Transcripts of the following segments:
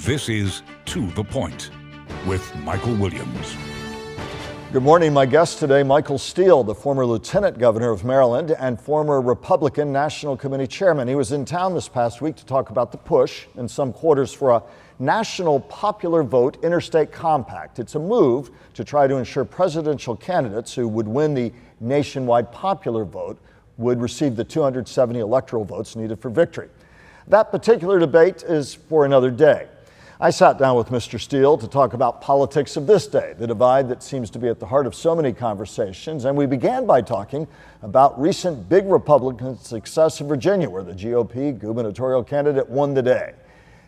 This is To the Point with Michael Williams. Good morning. My guest today, Michael Steele, the former Lieutenant Governor of Maryland and former Republican National Committee Chairman. He was in town this past week to talk about the push in some quarters for a national popular vote interstate compact. It's a move to try to ensure presidential candidates who would win the nationwide popular vote would receive the 270 electoral votes needed for victory. That particular debate is for another day. I sat down with Mr. Steele to talk about politics of this day, the divide that seems to be at the heart of so many conversations. And we began by talking about recent big Republican success in Virginia, where the GOP gubernatorial candidate won the day,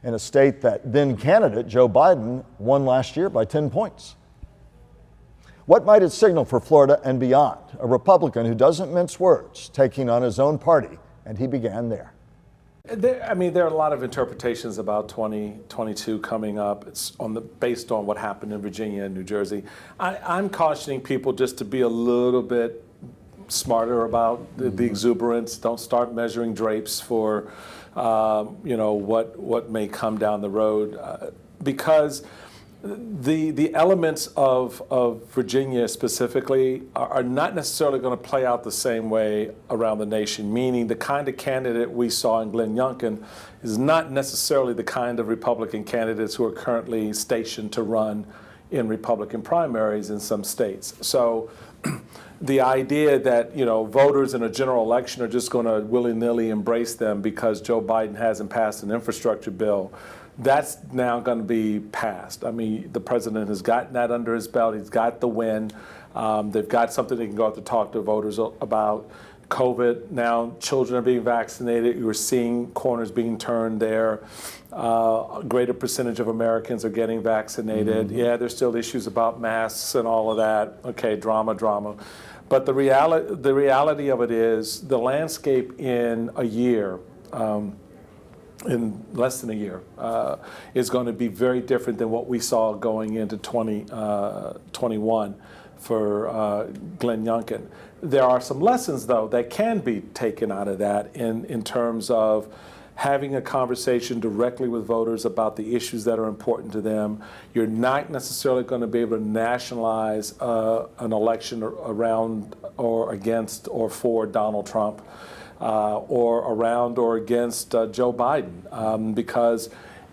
in a state that then candidate Joe Biden won last year by 10 points. What might it signal for Florida and beyond? A Republican who doesn't mince words, taking on his own party, and he began there. There are a lot of interpretations about 2022 coming up. It's based on what happened in Virginia and New Jersey. I'm cautioning people just to be a little bit smarter about the exuberance. Don't start measuring drapes for, what may come down the road, because the elements of Virginia specifically are not necessarily going to play out the same way around the nation, meaning the kind of candidate we saw in Glenn Youngkin is not necessarily the kind of Republican candidates who are currently stationed to run in Republican primaries in some states. So the idea that, voters in a general election are just going to willy-nilly embrace them because Joe Biden hasn't passed an infrastructure bill, that's now going to be passed. The president has gotten that under his belt. He's got the win. They've got something they can go out to talk to voters about. COVID, now children are being vaccinated. You're seeing corners being turned there. A greater percentage of Americans are getting vaccinated. Mm-hmm. Yeah, there's still issues about masks and all of that. Okay, drama. But the reality of it is the landscape in a year, in less than a year, is going to be very different than what we saw going into 2021 for Glenn Youngkin. There are some lessons, though, that can be taken out of that in terms of having a conversation directly with voters about the issues that are important to them. You're not necessarily going to be able to nationalize an election around or against or for Donald Trump. Or around or against Joe Biden, because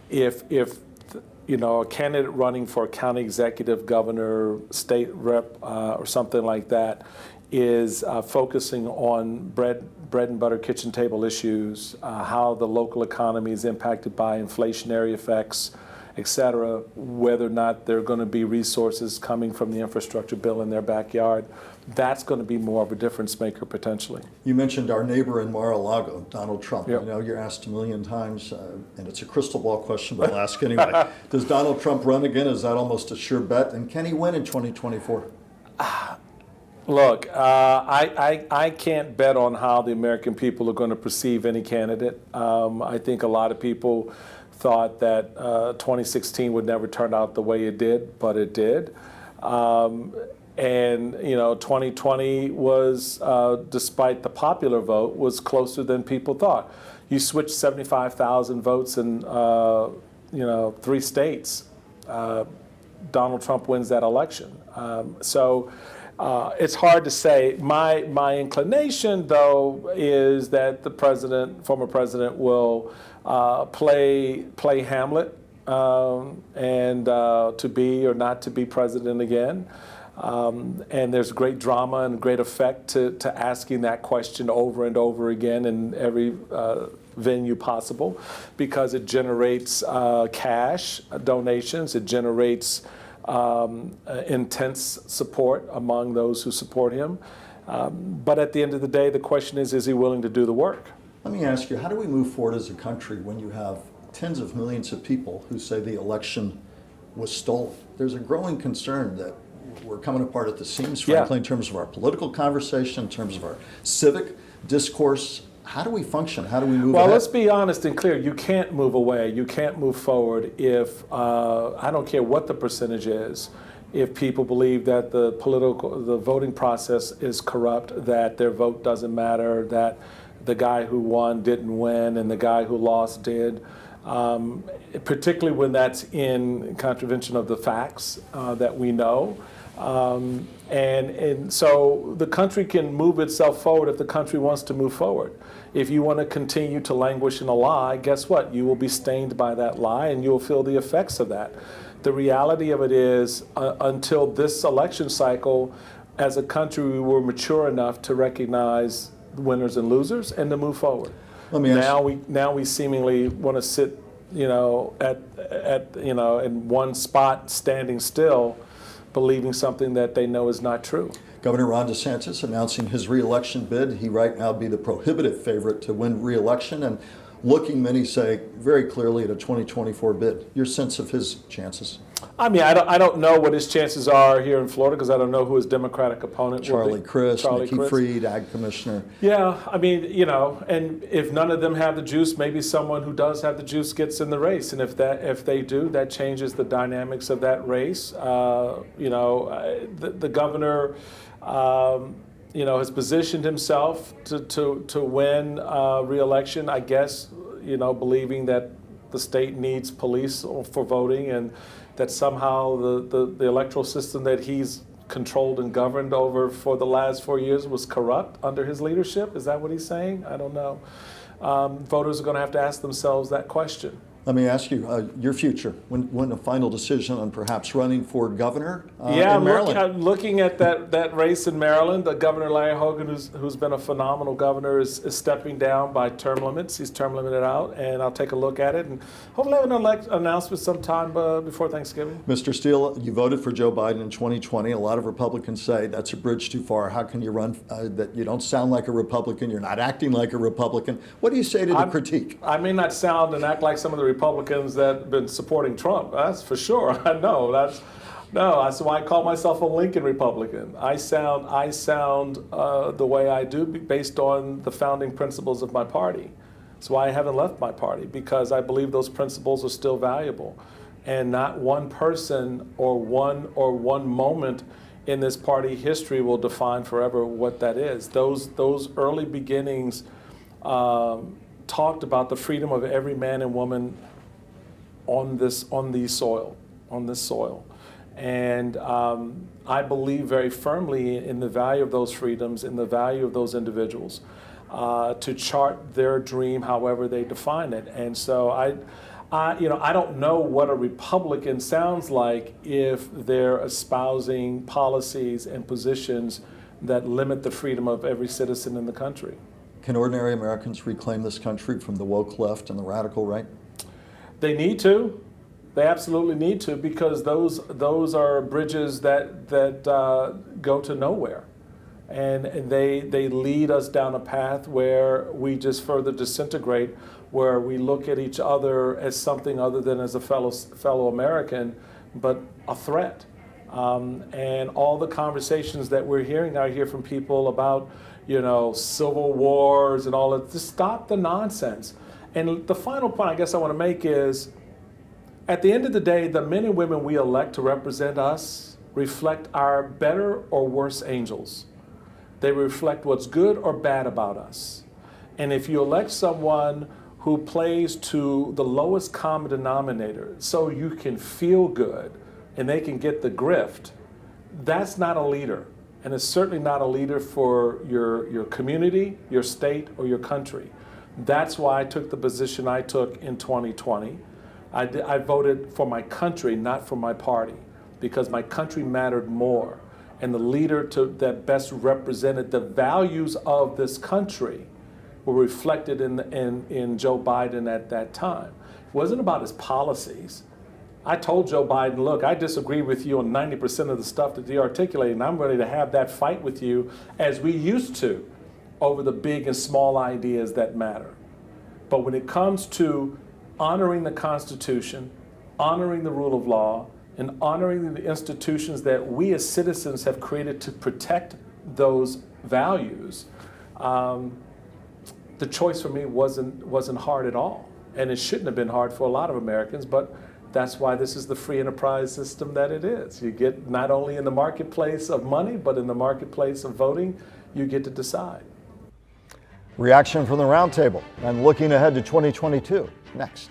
if a candidate running for county executive, governor, state rep, or something like that is focusing on bread and butter kitchen table issues, how the local economy is impacted by inflationary effects, et cetera, whether or not there are going to be resources coming from the infrastructure bill in their backyard, that's going to be more of a difference maker potentially. You mentioned our neighbor in Mar-a-Lago, Donald Trump. Yep. I know you're asked a million times, and it's a crystal ball question, but I'll ask anyway. Does Donald Trump run again? Is that almost a sure bet? And can he win in 2024? Look, I can't bet on how the American people are going to perceive any candidate. I think a lot of people thought that 2016 would never turn out the way it did, but it did. And 2020 was, despite the popular vote, was closer than people thought. You switched 75,000 votes in 3 states. Donald Trump wins that election. So it's hard to say. My inclination, though, is that the former president, will play Hamlet and to be or not to be president again. And there's great drama and great effect to asking that question over and over again in every venue possible, because it generates cash donations, it generates intense support among those who support him. But at the end of the day, the question is he willing to do the work? Let me ask you, how do we move forward as a country when you have tens of millions of people who say the election was stolen? There's a growing concern that we're coming apart at the seams, frankly, in terms of our political conversation, in terms of our civic discourse. How do we function? How do we move ahead? Let's be honest and clear. You can't move away. You can't move forward if, I don't care what the percentage is, if people believe that the voting process is corrupt, that their vote doesn't matter, that the guy who won didn't win and the guy who lost did. particularly when that's in contravention of the facts that we know. And so the country can move itself forward if the country wants to move forward. If you want to continue to languish in a lie, guess what? You will be stained by that lie and you'll feel the effects of that. The reality of it is, until this election cycle, as a country, we were mature enough to recognize winners and losers and to move forward. Now we seemingly want to sit, in one spot, standing still, believing something that they know is not true. Governor Ron DeSantis announcing his re-election bid. He right now be the prohibitive favorite to win re-election and looking, many say, very clearly at a 2024 bid. Your sense of his chances? I mean, I don't know what his chances are here in Florida because I don't know who his Democratic opponent will be. Charlie Crist, Nikki Fried, Ag Commissioner. Yeah, I mean, and if none of them have the juice, maybe someone who does have the juice gets in the race. And if they do, that changes the dynamics of that race. The governor, has positioned himself to win re-election, I guess, believing that the state needs police for voting and that somehow the electoral system that he's controlled and governed over for the last 4 years was corrupt under his leadership. Is that what he's saying? I don't know. Voters are going to have to ask themselves that question. Let me ask you, your future, when a final decision on perhaps running for governor in Maryland? I'm looking at that race in Maryland. Governor Larry Hogan, who's been a phenomenal governor, is stepping down by term limits. He's term limited out, and I'll take a look at it and hopefully have an announcement sometime before Thanksgiving. Mr. Steele, you voted for Joe Biden in 2020. A lot of Republicans say that's a bridge too far. How can you run, that you don't sound like a Republican, you're not acting like a Republican? What do you say to the critique? I may not sound and act like some of the Republicans that have been supporting Trump, that's for sure. I know that's why I call myself a Lincoln Republican. I sound the way I do based on the founding principles of my party. That's why I haven't left my party, because I believe those principles are still valuable, and not one person or one moment in this party history will define forever what that is. Those early beginnings talked about the freedom of every man and woman on this soil, and I believe very firmly in the value of those freedoms, in the value of those individuals to chart their dream however they define it. And so I don't know what a Republican sounds like if they're espousing policies and positions that limit the freedom of every citizen in the country. Can ordinary Americans reclaim this country from the woke left and the radical right? They need to. They absolutely need to, because those are bridges that go to nowhere, and they lead us down a path where we just further disintegrate, where we look at each other as something other than as a fellow American, but a threat. And all the conversations that we're hearing out here from people about, civil wars and all that, just stop the nonsense. And the final point I guess I want to make is, at the end of the day, the men and women we elect to represent us reflect our better or worse angels. They reflect what's good or bad about us. And if you elect someone who plays to the lowest common denominator so you can feel good and they can get the grift, that's not a leader. And it's certainly not a leader for your community, your state, or your country. That's why I took the position I took in 2020. I voted for my country, not for my party, because my country mattered more. And the leader that best represented the values of this country were reflected in Joe Biden at that time. It wasn't about his policies. I told Joe Biden, look, I disagree with you on 90% of the stuff that you're articulating, and I'm ready to have that fight with you as we used to over the big and small ideas that matter. But when it comes to honoring the Constitution, honoring the rule of law, and honoring the institutions that we as citizens have created to protect those values, the choice for me wasn't hard at all. And it shouldn't have been hard for a lot of Americans, but that's why this is the free enterprise system that it is. You get not only in the marketplace of money, but in the marketplace of voting, you get to decide. Reaction from the roundtable and looking ahead to 2022 next.